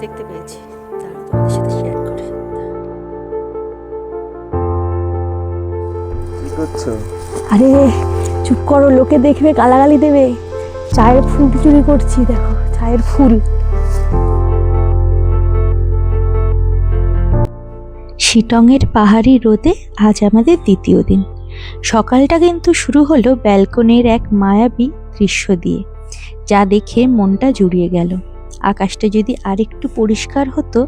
দেখতে পেয়েছি, তারা তোমাদের সাথে শেয়ার করে। কি করছো? আরে চুপ করো, লোকে দেখবে, গালাগালি দেবে। চায়ের ফুল চুরি করছি, দেখো চায়ের ফুল। শিটংয়ের পাহাড়ি রোদে আজ আমাদের দ্বিতীয় দিন। সকালটা কিন্তু শুরু হলো ব্যালকনির এক মায়াবী দৃশ্য দিয়ে, যা দেখে মনটা জুড়িয়ে গেল। আকাশটা যদি আরেকটু পরিষ্কার হতো,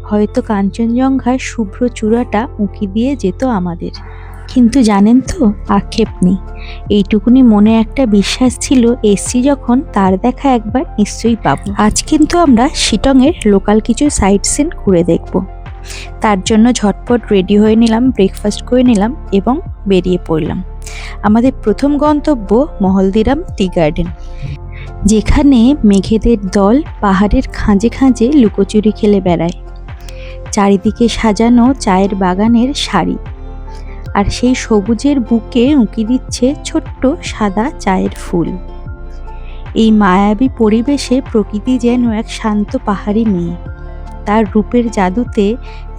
হয়তো কাঞ্চনজঙ্ঘার শুভ্র চূড়াটা উঁকি দিয়ে যেত আমাদের। কিন্তু জানেন তো, আক্ষেপ নেই। এইটুকুনি মনে একটা বিশ্বাস ছিল, এসছি যখন তার দেখা একবার নিশ্চয়ই পাবো। আজ কিন্তু আমরা শিটংয়ের লোকাল কিছু সাইট সিন ঘুরে দেখব। তার জন্য ঝটপট রেডি হয়ে নিলাম, ব্রেকফাস্ট করে নিলাম এবং বেরিয়ে পড়লাম। আমাদের প্রথম গন্তব্য মহলদিরাম টি গার্ডেন, যেখানে মেঘেদের দল পাহাড়ের খাঁজে খাঁজে লুকোচুরি খেলে বেড়ায়। চারিদিকে সাজানো চায়ের বাগানের সারি, আর সেই সবুজের বুকে উঁকি দিচ্ছে ছোট্ট সাদা চায়ের ফুল। এই মায়াবী পরিবেশে প্রকৃতি যেন এক শান্ত পাহাড়ি মেয়ে। তার রূপের জাদুতে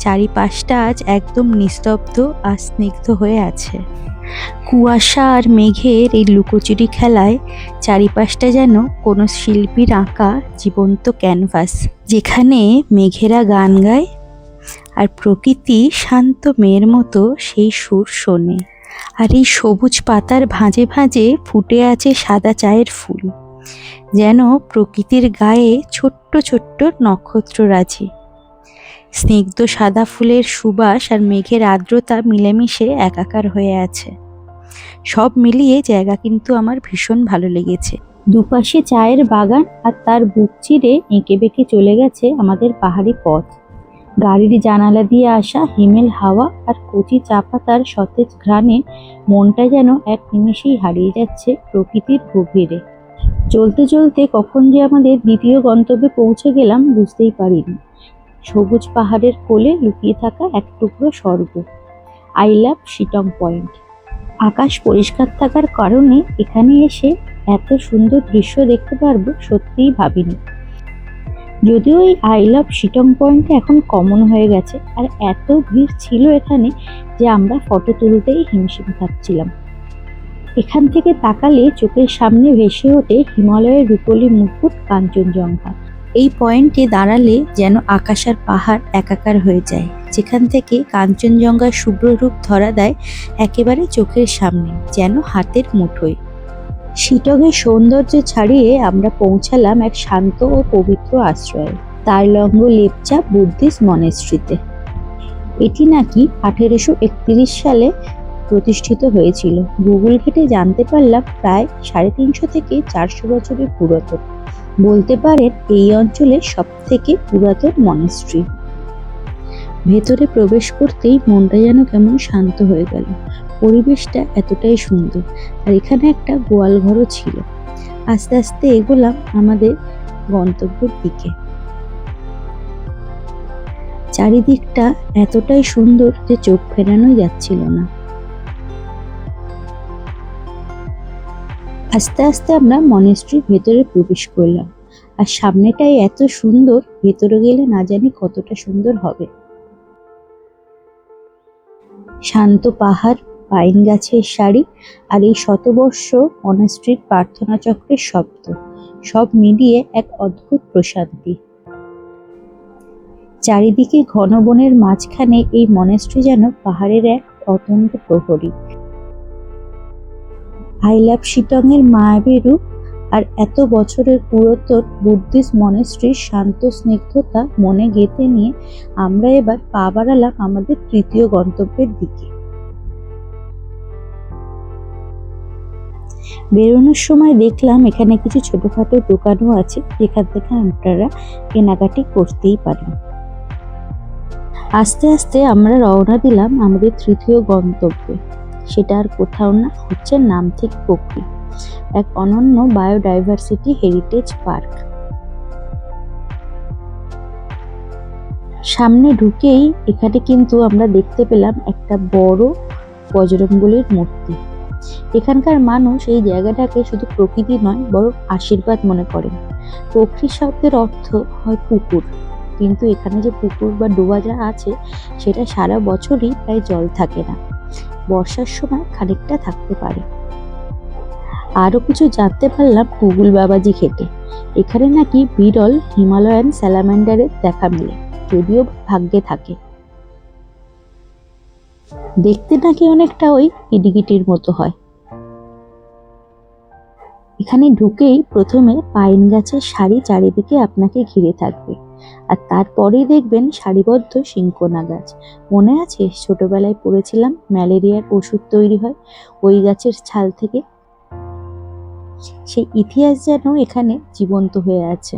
চারিপাশটা আজ একদম নিস্তব্ধ আর স্নিগ্ধ হয়ে আছে। কুয়াশা আর মেঘের এই লুকোচুরি খেলায় চারিপাশটা যেন কোনো শিল্পীর আঁকা জীবন্ত ক্যানভাস, যেখানে মেঘেরা গান গায় আর প্রকৃতি শান্ত মেয়ের মতো সেই সুর শোনে। আর এই সবুজ পাতার ভাঁজে ভাঁজে ফুটে আছে সাদা চায়ের ফুল, যেন প্রকৃতির গায়ে ছোট্ট ছোট্ট নক্ষত্ররাজি। স্নিগ্ধ সাদা ফুলের সুবাস আর মেঘের আর্দ্রতা মিলেমিশে একাকার হয়ে আছে। সব মিলিয়ে জায়গা কিন্তু আমার ভীষণ ভালো লেগেছে। দুপাশে চায়ের বাগান, আর তার বুক চিরে এঁকে বেঁকে চলে গেছে আমাদের পাহাড়ি পথ। গাড়ির জানালা দিয়ে আসা হিমেল হাওয়া আর কচি চা পাতার সতেজ ঘ্রাণে মনটা যেন এক নিমেষেই হারিয়ে যাচ্ছে প্রকৃতির গভীরে। চলতে চলতে কখন যে আমাদের দ্বিতীয় গন্তব্যে পৌঁছে গেলাম বুঝতেই পারিনি। সবুজ পাহাড়ের কোলে লুকিয়ে থাকা এক টুকরো স্বর্গ, আই লাভ শিটং পয়েন্ট। আকাশ পরিষ্কার থাকার কারণে এখানে এসে এত সুন্দর দৃশ্য দেখতে পারবো সত্যিই ভাবিনি। যদিও এই আই লাভ শিটং পয়েন্টে এখন কমন হয়ে গেছে, আর এত ভিড় ছিল এখানে যে আমরা ফটো তুলতেই হিমশিম খাচ্ছিলাম। এখান থেকে তাকালে চোখের সামনে ভেসে ওঠে হিমালয়ের রূপলি মুকুট কাঞ্চনজঙ্ঘা। এই পয়েন্টে দাঁড়ালে যেন আকাশ আর পাহাড় একাকার হয়ে যায়, যেখান থেকে কাঞ্চনজঙ্ঘার শুভ্র রূপ ধরা দেয় একেবারে চোখের সামনে, যেন হাতের মুঠোয়। শিটংয়ের সৌন্দর্য ছাড়িয়ে আমরা পৌঁছালাম এক শান্ত ও পবিত্র আশ্রয়ে, তারলঙ্গ লেপচা বুদ্ধিস্ট মনেস্ট্রিতে। এটি নাকি 1831 সালে প্রতিষ্ঠিত হয়েছিল। গুগল ঘেটে জানতে পারলাম প্রায় 350 থেকে 400 বছরের পুরাতন। বলতে পারেন এই অঞ্চলের সব থেকে পুরাতন মনেস্ট্রি। ভেতরে প্রবেশ করতেই মনটা যেন কেমন শান্ত হয়ে গেল। পরিবেশটা এতটাই সুন্দর, আর এখানে একটা গোয়াল ঘরও ছিল। আস্তে আস্তে এগোলাম আমাদের গন্তব্যের দিকে। চারিদিকটা এতটাই সুন্দর যে চোখ ফেরানোই যাচ্ছিল না। আস্তে আস্তে আমরা মনেস্ট্রির ভেতরে প্রবেশ করলাম, আর সামনেটাই এত সুন্দর, ভেতরে গেলে না জানি কতটা সুন্দর হবে। শান্ত পাহাড়, পাইন গাছের সারি, আর এই শতবর্ষ মনেস্ট্রির প্রার্থনা চক্রের শব্দ, সব মিলিয়ে এক অদ্ভুত প্রশান্তি। চারিদিকে ঘন বনের মাঝখানে এই মনেস্ট্রি যেন পাহাড়ের এক অতন্দ্র প্রহরী। আই লাভ শিটং এর মায়াবী রূপ আর এত বছরের পুরাতন বুদ্ধিস্ট মনেস্ট্রির শান্ত স্নিগ্ধতা মনে গেঁথে নিয়ে আমরা এবার পা বাড়ালাম আমাদের তৃতীয় গন্তব্যের দিকে। বেরোনোর সময় দেখলাম এখানে কিছু ছোটখাটো দোকানও আছে, যেখান থেকে আপনারা কেনাকাটি করতেই পারেন। আস্তে আস্তে আমরা রওনা দিলাম আমাদের তৃতীয় গন্তব্যে। সেটা আর কোথাও না, হচ্ছে নামথিক পোখরি, এক অনন্য বায়োডাইভার্সিটি হেরিটেজ পার্ক। সামনে ঢুকেই এখানে কিন্তু আমরা দেখতে পেলাম একটা বড় বজরংবলীর মূর্তি। এখানকার মানুষ এই জায়গাটাকে শুধু প্রকৃতি নয়, বরং আশীর্বাদ মনে করেন। পোখরি শব্দের অর্থ হয় পুকুর, কিন্তু এখানে যে পুকুর বা ডোবা যা আছে সেটা সারা বছরই প্রায় জল থাকে না, বর্ষার সময় খানিকটা থাকতে পারে। আরও কিছু জানতে পারলাম গুগল বাবাজি ঘেঁটে। এখানে নাকি বিরল হিমালয়ান স্যালামান্ডারের দেখা মেলে, যদিও ভাগ্যে থাকে। দেখতে নাকি অনেকটা ওই কিটিকিটির মতো হয়। এখানে ঢুকেই প্রথমে পাইন গাছের সারি চারিদিকে আপনাকে ঘিরে থাকবে, আর তারপরেই দেখবেন সারিবদ্ধ সিনকোনা গাছ। মনে আছে ছোটবেলায় পড়েছিলাম ম্যালেরিয়ার ওষুধ তৈরি হয় ওই গাছের ছাল থেকে? সেই ইতিহাস যেন এখানে জীবন্ত হয়ে আছে।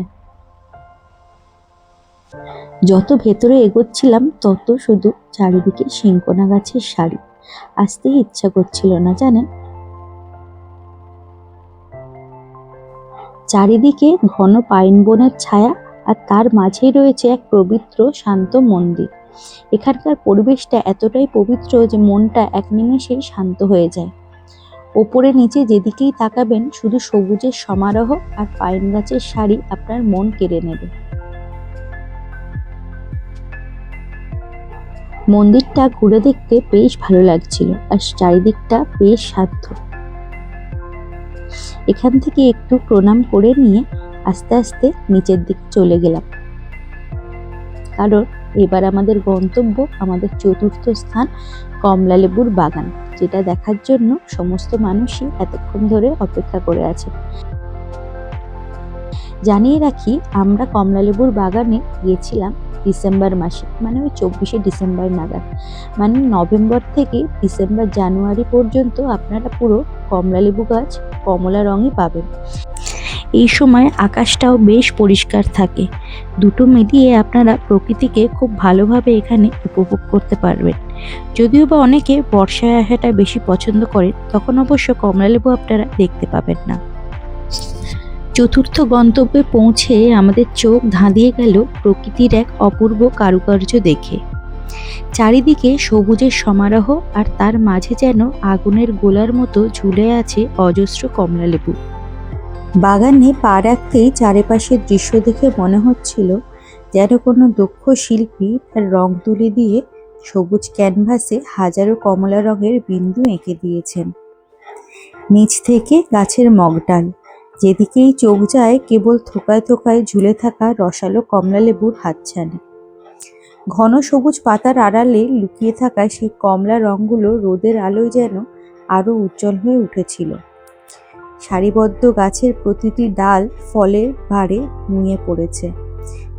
যত ভেতরে এগোচ্ছিলাম তত শুধু চারিদিকে সিনকোনা গাছের সারি, আসতেই ইচ্ছা করছিল না জানেন। চারিদিকে ঘন পাইন বনের ছায়া, আর তার মাঝেই রয়েছে এক পবিত্র শান্ত মন্দির। এখানকার পরিবেশটা এতটাই পবিত্র যে মনটা এক নিমেষেই শান্ত হয়ে যায়। ওপরে নিচে যেদিকেই তাকাবেন শুধু সবুজের সমারোহ আর পাইন গাছের সারি আপনার মন কেড়ে নেবে। মন্দিরটা ঘুরে দেখতে বেশ ভালো লাগছিল, আর চারিদিকটা বেশ শান্ত। এখান থেকে একটু প্রণাম করে নিয়ে আস্তে আস্তে নিচের দিকে চলে গেলাম, কারণ এবার আমাদের গন্তব্য, আমাদের চতুর্থ স্থান কমলালেবুর বাগান, যেটা দেখার জন্য সমস্ত মানুষই এতক্ষণ ধরে অপেক্ষা করে আছে। জানিয়ে রাখি, আমরা কমলালেবুর বাগানে গিয়েছিলাম ডিসেম্বর মাসে, মানে ওই 24শে ডিসেম্বর নাগাদ। মানে নভেম্বর থেকে ডিসেম্বর জানুয়ারি পর্যন্ত আপনারা পুরো কমলালেবু গাছ কমলা রঙই পাবেন। এই সময় আকাশটাও বেশ পরিষ্কার থাকে, দুটো মিলিয়ে আপনারা প্রকৃতিকে খুব ভালোভাবে এখানে উপভোগ করতে পারবেন। যদিও বা অনেকে বর্ষায় আসাটা বেশি পছন্দ করেন, তখন অবশ্য কমলালেবু আপনারা দেখতে পাবেন না। চতুর্থ গন্তব্যে পৌঁছে আমাদের চোখ ধাঁধিয়ে গেল প্রকৃতির এক অপূর্ব কারুকার্য দেখে। চারিদিকে সবুজের সমারোহ, আর তার মাঝে যেন আগুনের গোলার মতো ঝুলে আছে অজস্র কমলালেবু। বাগানে পা রাখতেই চারিপাশের দৃশ্য দেখে মনে হচ্ছিল যেন কোনো দক্ষ শিল্পী তার রং তুলি দিয়ে সবুজ ক্যানভাসে হাজারো কমলা রঙের বিন্দু এঁকে দিয়েছেন। নিচ থেকে গাছের মগডাল, যেদিকেই চোখ যায় কেবল থোকায় থোকায় ঝুলে থাকা রসালো কমলালেবুর হাতছানি। ঘন সবুজ পাতার আড়ালে লুকিয়ে থাকা সেই কমলা রঙগুলো রোদের আলোয় যেন আরো উজ্জ্বল হয়ে উঠেছিল। সারিবদ্ধ গাছের প্রতিটি ডাল ফলের ভারে নুয়ে পড়েছে,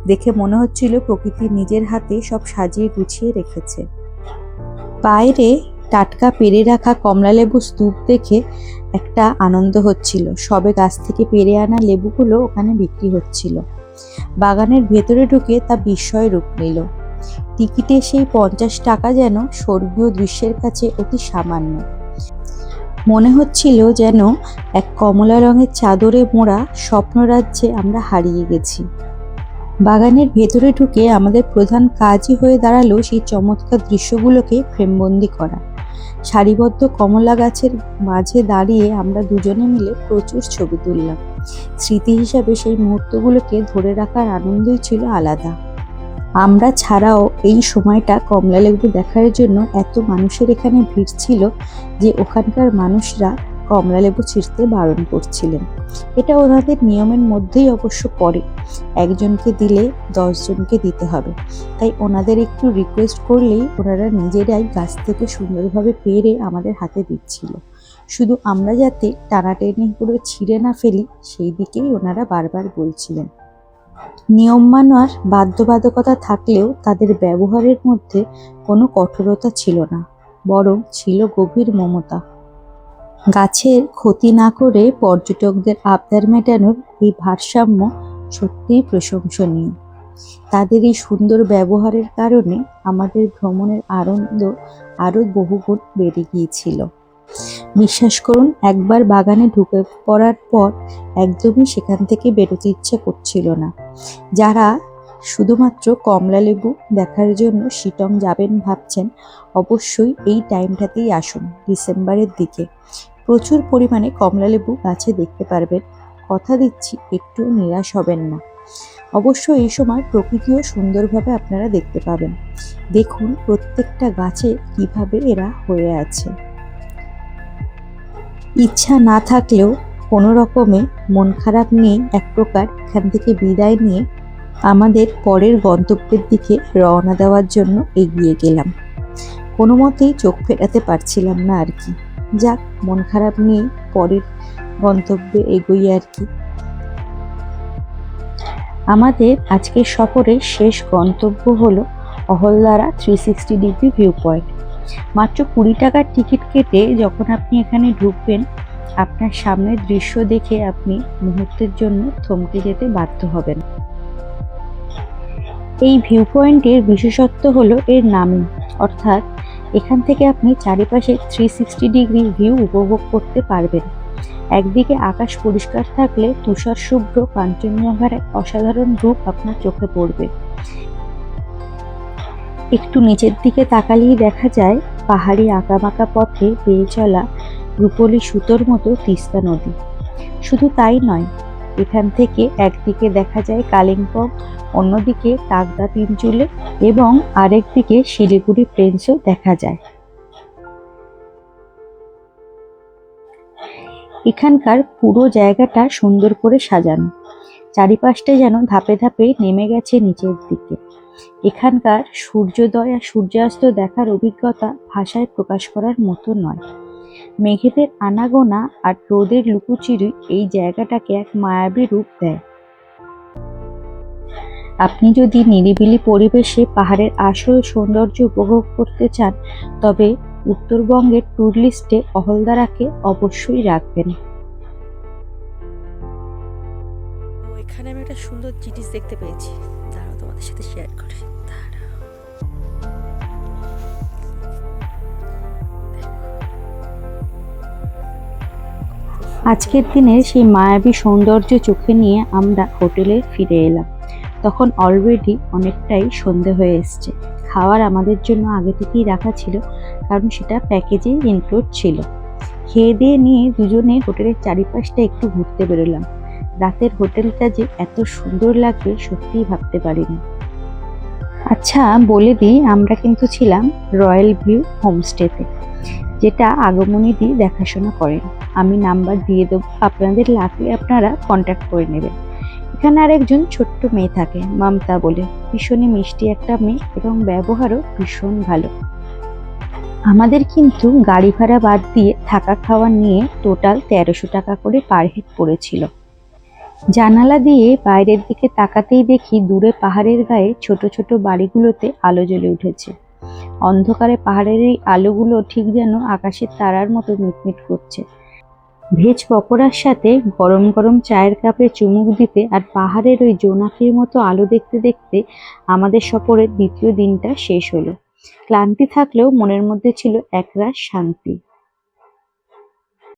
দেখে মনে হচ্ছিল প্রকৃতি নিজের হাতে সব সাজিয়ে গুছিয়ে রেখেছে। বাইরে টাটকা পেরে রাখা কমলালেবু স্তূপ দেখে একটা আনন্দ হচ্ছিল। সবে গাছ থেকে পেরে আনা লেবুগুলো ওখানে বিক্রি হচ্ছিল। বাগানের ভেতরে ঢুকে তা বিস্ময় রূপ নিল। টিকিটে সেই 50 টাকা যেন স্বর্গীয় দৃশ্যের কাছে অতি সামান্য। মনে হচ্ছিল যেন এক কমলা রঙের চাদরে মোড়া স্বপ্নরাজ্যে আমরা হারিয়ে গেছি। বাগানের ভেতরে ঢুকে আমাদের প্রধান কাজই হয়ে দাঁড়ালো সেই চমৎকার দৃশ্যগুলোকে ফ্রেমবন্দি করা। সারিবদ্ধ কমলা গাছের মাঝে দাঁড়িয়ে আমরা দুজনে মিলে প্রচুর ছবি তুললাম। স্মৃতি হিসাবে সেই মুহূর্তগুলোকে ধরে রাখার আনন্দই ছিল আলাদা। আমরা ছাড়াও এই সময়টা কমলালেবু দেখার জন্য এত মানুষের এখানে ভিড় ছিল যে ওখানকার মানুষরা কমলালেবু ছিঁড়তে বারণ করছিলেন। এটা ওনাদের নিয়মের মধ্যেই অবশ্য পড়ে, একজনকে দিলে 10 জনকে দিতে হবে। তাই ওনাদের একটু রিকোয়েস্ট করলেই ওনারা নিজেরাই গাছ থেকে সুন্দরভাবে পেরে আমাদের হাতে দিচ্ছিল। শুধু আমরা যাতে টানাটেনি করে ছিঁড়ে না ফেলি সেই দিকেই ওনারা বারবার বলছিলেন। নিয়ম মানার বাধ্যবাধকতা থাকলেও তাদের ব্যবহারের মধ্যে কোনো কঠোরতা ছিল না, বরং ছিল গভীর মমতা। গাছের ক্ষতি না করে পর্যটকদের আবদার মেটানোর এই ভারসাম্য সত্যিই প্রশংসনীয়। তাদের এই সুন্দর ব্যবহারের কারণে আমাদের ভ্রমণের আনন্দ আরও বহুগুণ বেড়ে গিয়েছিল। বিশ্বাস করুন, একবার বাগানে ঢুকে পড়ার পর একদমই সেখান থেকে বেরোতে ইচ্ছে করছিল না। যারা শুধুমাত্র কমলালেবু দেখার জন্য শিটং যাবেন ভাবছেন, অবশ্যই এই টাইমটাতেই আসুন, ডিসেম্বরের দিকে। প্রচুর পরিমাণে কমলালেবু গাছে দেখতে পারবেন। কথা দিচ্ছি একটু নিরাশ হবেন না। অবশ্য এই সময় প্রকৃতিও সুন্দরভাবে আপনারা দেখতে পাবেন। দেখুন প্রত্যেকটা গাছে কিভাবে এরা হয়ে আছে। ইচ্ছা না থাকলেও কোনো রকমে মন খারাপ নিয়ে এক প্রকার এখান থেকে বিদায় নিয়ে আমাদের পরের গন্তব্যের দিকে রওনা দেওয়ার জন্য এগিয়ে গেলাম। কোনো মতেই চোখ ফেরাতে পারছিলাম না আর কি। যাক, মন খারাপ নিয়ে পরের গন্তব্যে এগোই আর কি। আমাদের আজকের সফরের শেষ গন্তব্য হলো অহলদারা 360 ভিউ পয়েন্ট। মাত্র 20 টাকার টিকিট কেটে যখন আপনি এখানে ঢুকবেন, আপনার সামনের দৃশ্য দেখে আপনি মুহূর্তের জন্য থমকে যেতে বাধ্য হবেন। এই ভিউ পয়েন্টের বিশেষত্ব হলো এর নামই, অর্থাৎ এখান থেকে আপনি চারিপাশে 360 ভিউ উপভোগ করতে পারবেন। একদিকে আকাশ পরিষ্কার থাকলে তুষার শুভ্র কাঞ্চনজঙ্ঘার এক অসাধারণ রূপ আপনার চোখে পড়বে। একটু নিচের দিকে তাকালেই দেখা যায় পাহাড়ি আঁকাবাঁকা পথে বেয়ে চলা রূপলি সুতোর মতো তিস্তা নদী। শুধু তাই নয়, এখান থেকে একদিকে দেখা যায় কালিম্পং, অন্যদিকে তাগদা তিনচুলে এবং আরেকদিকে শিলিগুড়ি প্লেন্সও দেখা যায়। এখানকার পুরো জায়গাটা সুন্দর করে সাজানো, চারিপাশটা যেন ধাপে ধাপে নেমে গেছে নিচের দিকে। এখানকার সূর্যোদয় আর সূর্যাস্ত দেখার অভিজ্ঞতা ভাষায় প্রকাশ করার মতো নয়। মেঘেদের আনাগোনা আর রোদের লুকোচুরি এই জায়গাটাকে এক মায়াবী রূপ দেয়। আপনি যদি নিরিবিলি পরিবেশে পাহাড়ের আসল সৌন্দর্য উপভোগ করতে চান, তবে উত্তরবঙ্গের ট্যুর লিস্টে অহলদারাকে অবশ্যই রাখবেন। তো এখানে আমি একটা সুন্দর জিনিস দেখতে পেয়েছি, দাঁড়াও তোমাদের সাথে শেয়ার করি। আজকের দিনের সেই মায়াবী সৌন্দর্য চোখে নিয়ে আমরা হোটেলে ফিরে এলাম। তখন অলরেডি অনেকটাই সন্ধে হয়ে এসছে। খাবার আমাদের জন্য আগে থেকেই রাখা ছিল, কারণ সেটা প্যাকেজে ইনক্লুড ছিল। খেয়ে দিয়ে নিয়ে দুজনে হোটেলের চারিপাশটা একটু ঘুরতে বেরোলাম। রাতের হোটেলটা যে এত সুন্দর লাগবে সত্যিই ভাবতে পারিনি। আচ্ছা বলে দিই, আমরা কিন্তু ছিলাম রয়্যাল ভিউ হোমস্টেতে, যেটা আগমনীদি দেখাশোনা করেন। আমি নাম্বার দিয়ে দেবো, আপনাদের লাগলে আপনারা কন্ট্যাক্ট করে নেবেন। এখানে আর একজন ছোট্ট মেয়ে থাকে, মমতা বলে, ভীষণই মিষ্টি একটা মেয়ে এবং ব্যবহারও ভীষণ ভালো। আমাদের কিন্তু গাড়ি ভাড়া বাদ দিয়ে থাকা খাওয়া নিয়ে টোটাল 1300 টাকা করে পার হেড পড়েছিল। জানালা দিয়ে বাইরের দিকে তাকাতেই দেখি দূরে পাহাড়ের গায়ে ছোট ছোট বাড়িগুলোতে আলো জ্বলে উঠেছে। অন্ধকারে পাহাড়ের এই আলোগুলো ঠিক যেন আকাশের তারার মতো মিটমিট করছে। ভেজ পকোড়ার সাথে গরম গরম চায়ের কাপে চুমুক দিতে আর পাহাড়ের ওই জোনাকির মতো আলো দেখতে দেখতে আমাদের সফরের দ্বিতীয় দিনটা শেষ হলো। ক্লান্তি থাকলেও মনের মধ্যে ছিল একরাশ শান্তি।